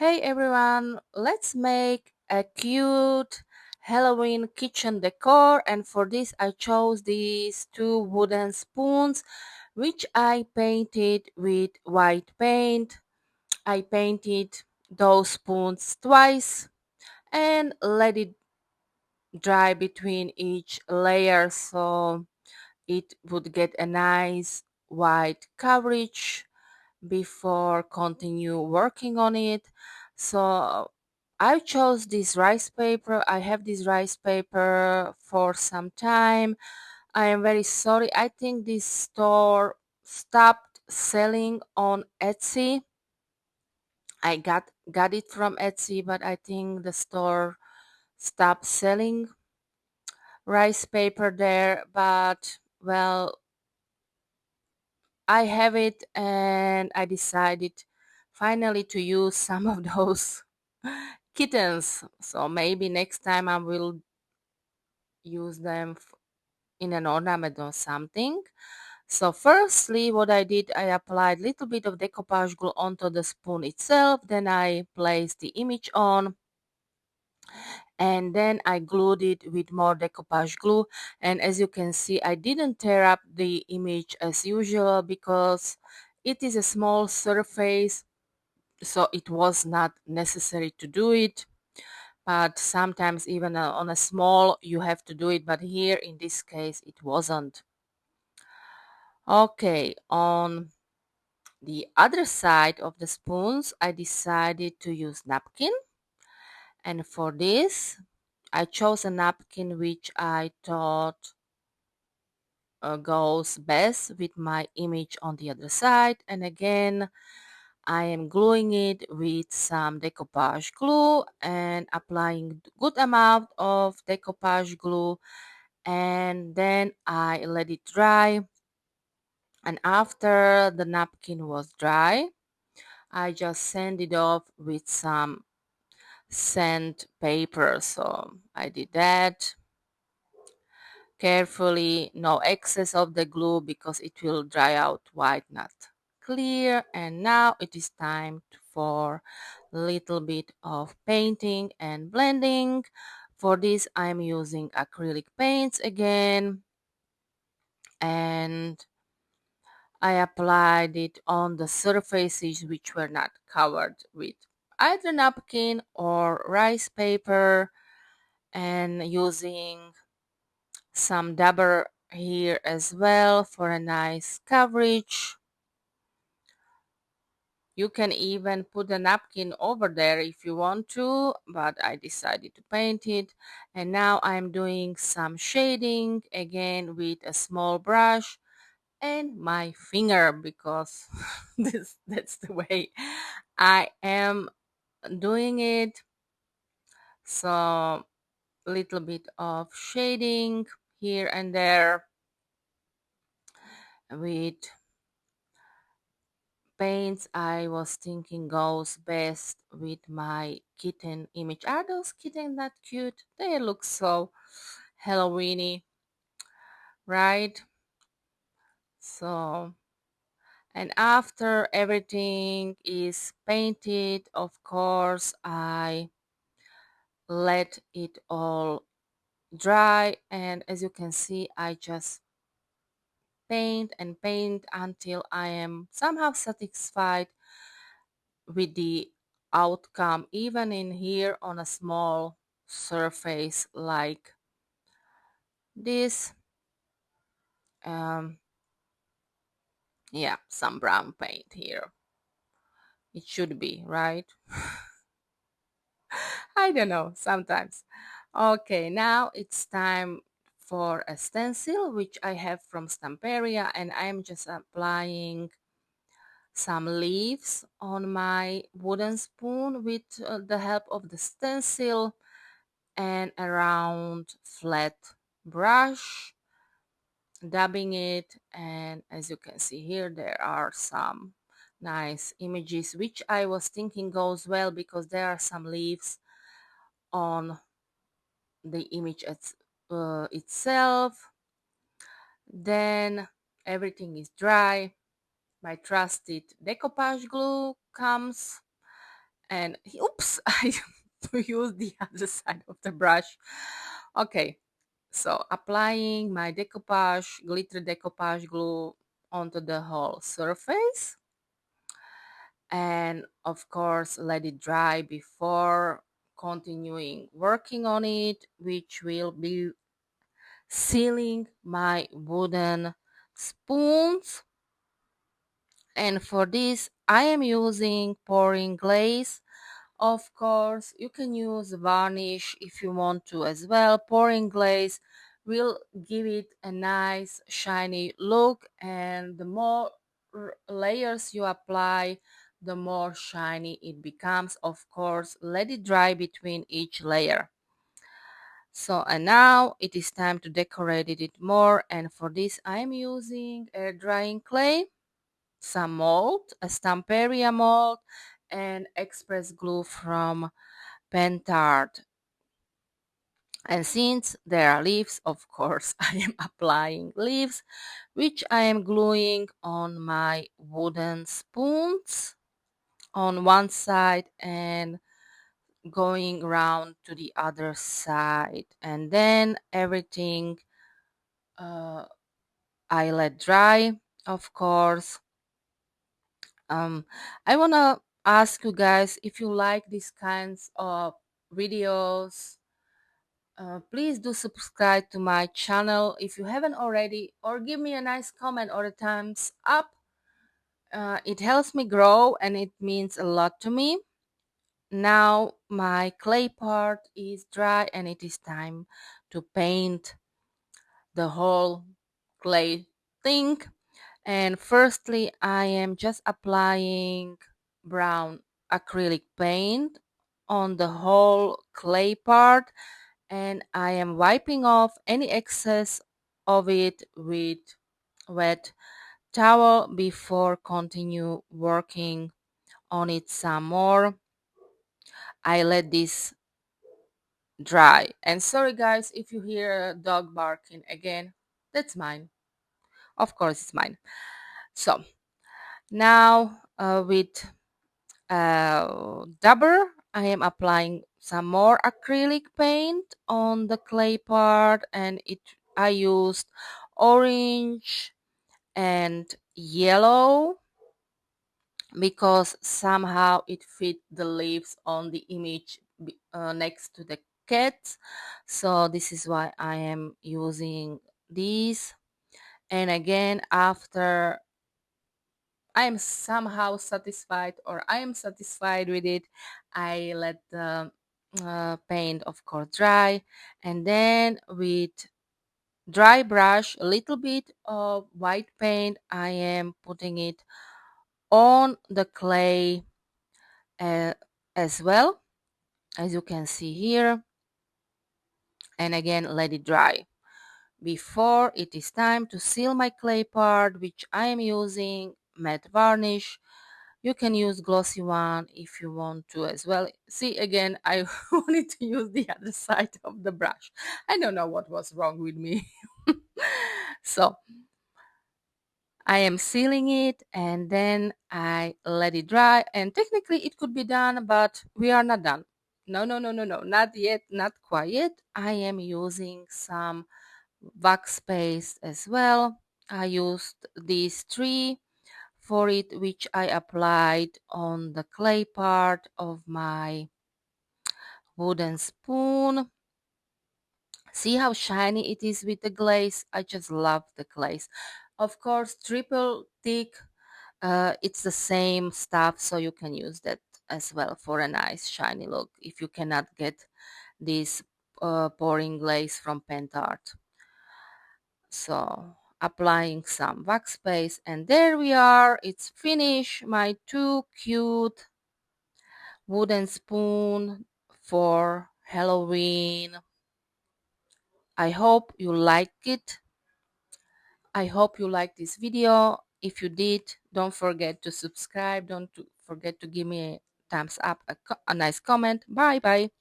Hey everyone, let's make a cute Halloween kitchen decor, and for this I chose these two wooden spoons which I painted with white paint. I painted those spoons twice and let it dry between each layer so it would get a nice white coverage before continue working on it. So I chose this rice paper. I have this rice paper for some time. I am very sorry. I think this store stopped selling on Etsy. I got it from Etsy, but I think the store stopped selling rice paper there. But well, I have it and I decided finally to use some of those kittens. So maybe next time I will use them in an ornament or something. So firstly, what I did, I applied a little bit of decoupage glue onto the spoon itself. Then I placed the image on and then I glued it with more decoupage glue. And as you can see, I didn't tear up the image as usual because it is a small surface, so it was not necessary to do it. But sometimes even on a small you have to do it, but here in this case it wasn't. Okay, on the other side of the spoons I decided to use napkin, and for this I chose a napkin which I thought goes best with my image on the other side. And again, I am gluing it with some decoupage glue and applying good amount of decoupage glue, and then I let it dry. And after the napkin was dry, I just sand it off with some sand paper. So I did that carefully, no excess of the glue because it will dry out white, not clear. And now it is time for a little bit of painting and blending. For this I'm using acrylic paints again, and I applied it on the surfaces which were not covered with either napkin or rice paper, and using some dabber here as well for a nice coverage. You can even put a napkin over there if you want to, but I decided to paint it. And now I'm doing some shading again with a small brush and my finger because that's the way I am doing it. So a little bit of shading here and there with paints I was thinking goes best with my kitten image. Are those kittens not cute? They look so Halloweeny, right? So, and after everything is painted, of course, I let it all dry, and as you can see, I just paint and paint until I am somehow satisfied with the outcome, even in here on a small surface like this. um yeah, some brown paint here, it should be right. I don't know sometimes. Okay, now it's time for a stencil which I have from Stamperia, and I'm just applying some leaves on my wooden spoon with the help of the stencil and a round flat brush, dabbing it. And as you can see here, there are some nice images which I was thinking goes well because there are some leaves on the image itself. Then everything is dry, my trusted decoupage glue comes, And oops, I used the other side of the brush. Okay, so applying my decoupage, glitter decoupage glue onto the whole surface, and of course let it dry before continuing working on it, which will be sealing my wooden spoons. And for this I am using pouring glaze. Of course you can use varnish if you want to as well. Pouring glaze will give it a nice shiny look, and the more layers you apply, the more shiny it becomes. Of course let it dry between each layer. So, and now it is time to decorate it more, and for this I am using air drying clay, some mold, a stamperia mold, and express glue from Pentard. And since there are leaves, of course I am applying leaves, which I am gluing on my wooden spoons on one side and going around to the other side, and then everything uh, I let dry. Of course, um, I wanna ask you guys if you like these kinds of videos. Please do subscribe to my channel if you haven't already, or give me a nice comment or a thumbs up. It helps me grow and it means a lot to me. Now my clay part is dry and it is time to paint the whole clay thing. And firstly, I am just applying brown acrylic paint on the whole clay part, and I am wiping off any excess of it with wet towel before continue working on it some more. I let this dry. And sorry guys if you hear a dog barking again, that's mine. Of course it's mine. So now with dabber, I am applying some more acrylic paint on the clay part, and I used orange and yellow because somehow it fit the leaves on the image next to the cat. So this is why I am using these. And again, after I am somehow satisfied, or I am satisfied with it, I let the paint of course dry, and then with dry brush, a little bit of white paint, I am putting it on the clay uh, as well, as you can see here, and again let it dry before it is time to seal my clay part, which I am using matte varnish. You can use glossy one if you want to as well. See, again, I wanted to use the other side of the brush. I don't know what was wrong with me. So I am sealing it and then I let it dry. And technically it could be done, but we are not done. No, no, no, no, no, not yet, not quite yet. I am using some wax paste as well. I used these three for it, which I applied on the clay part of my wooden spoon. See how shiny it is with the glaze? I just love the glaze. Of course, triple thick, it's the same stuff, so you can use that as well for a nice shiny look if you cannot get this pouring glaze from Pentart. So applying some wax paste, and there we are, it's finished, my two cute wooden spoon for Halloween. I hope you like it. I hope you liked this video. If you did, don't forget to subscribe. Don't forget to give me a thumbs up, a nice comment. Bye bye.